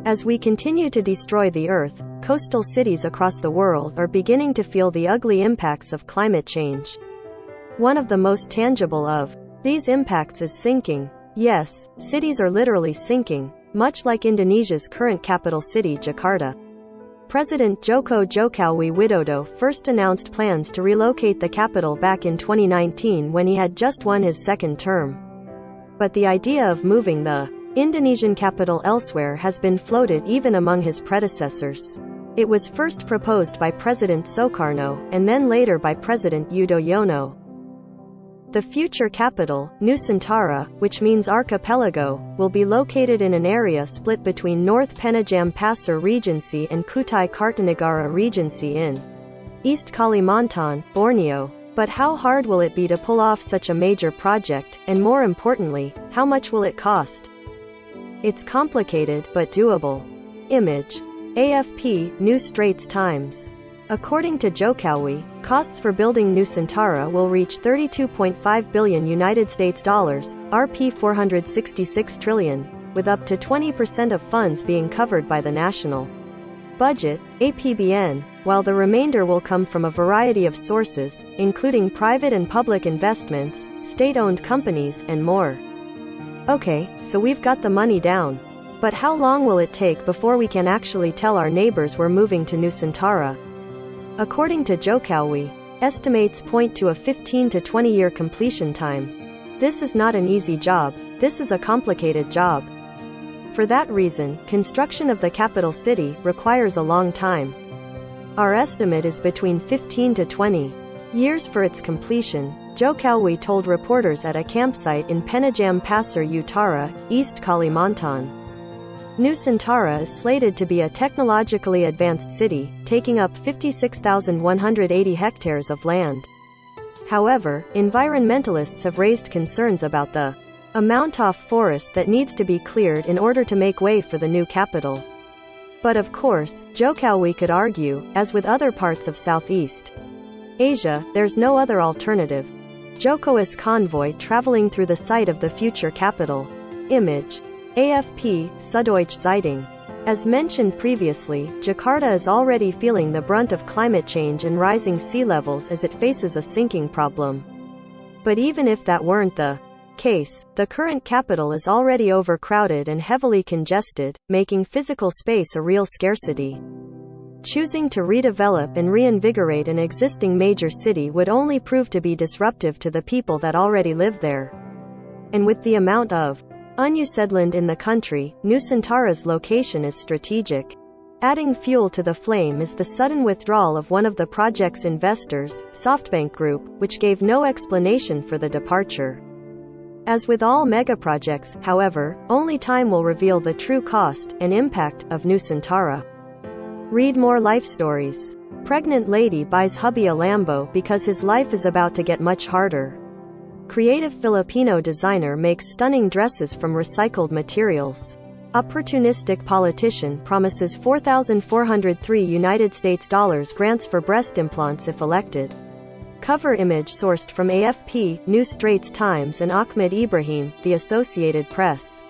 As we continue to destroy the Earth, coastal cities across the world are beginning to feel the ugly impacts of climate change. One of the most tangible of these impacts is sinking. Yes, cities are literally sinking, much like Indonesia's current capital city, Jakarta. President Joko Widodo first announced plans to relocate the capital back in 2019 when he had just won his second term. But the idea of moving the Indonesian capital elsewhere has been floated even among his predecessors. It was first proposed by President Soekarno, and then later by President Yudhoyono. The future capital, Nusantara, which means archipelago, will be located in an area split between North Penajam Pasir Regency and Kutai Kartanegara Regency in East Kalimantan, Borneo. But how hard will it be to pull off such a major project, and more importantly, how much will it cost? It's complicated, but doable. Image. AFP, New Straits Times. According to Jokowi, costs for building Nusantara will reach $32.5 billion Rp 466 trillion, with up to 20% of funds being covered by the national budget, APBN, while the remainder will come from a variety of sources, including private and public investments, state-owned companies, and more. Okay, so we've got the money down. But how long will it take before we can actually tell our neighbors we're moving to Nusantara? According to Jokowi, estimates point to a 15 to 20-year completion time. This is not an easy job, this is a complicated job. For that reason, construction of the capital city requires a long time. Our estimate is between 15 to 20 years for its completion, Jokowi told reporters at a campsite in Penajam Pasir Utara, East Kalimantan. Nusantara is slated to be a technologically advanced city, taking up 56,180 hectares of land. However, environmentalists have raised concerns about the amount of forest that needs to be cleared in order to make way for the new capital. But of course, Jokowi could argue, as with other parts of Southeast Asia, there's no other alternative. Jokowi's convoy traveling through the site of the future capital. Image. AFP, Süddeutsche Zeitung. As mentioned previously, Jakarta is already feeling the brunt of climate change and rising sea levels as it faces a sinking problem. But even if that weren't the case, the current capital is already overcrowded and heavily congested, making physical space a real scarcity. Choosing to redevelop and reinvigorate an existing major city would only prove to be disruptive to the people that already live there. And with the amount of unused land in the country, Nusantara's location is strategic. Adding fuel to the flame is the sudden withdrawal of one of the project's investors, SoftBank Group, which gave no explanation for the departure. As with all megaprojects, however, only time will reveal the true cost and impact of Nusantara. Read more life stories. Pregnant lady buys hubby a Lambo because his life is about to get much harder. Creative Filipino designer makes stunning dresses from recycled materials. Opportunistic politician promises $4,403 grants for breast implants if elected. Cover image sourced from AFP, New Straits Times and Ahmed Ibrahim, The Associated Press.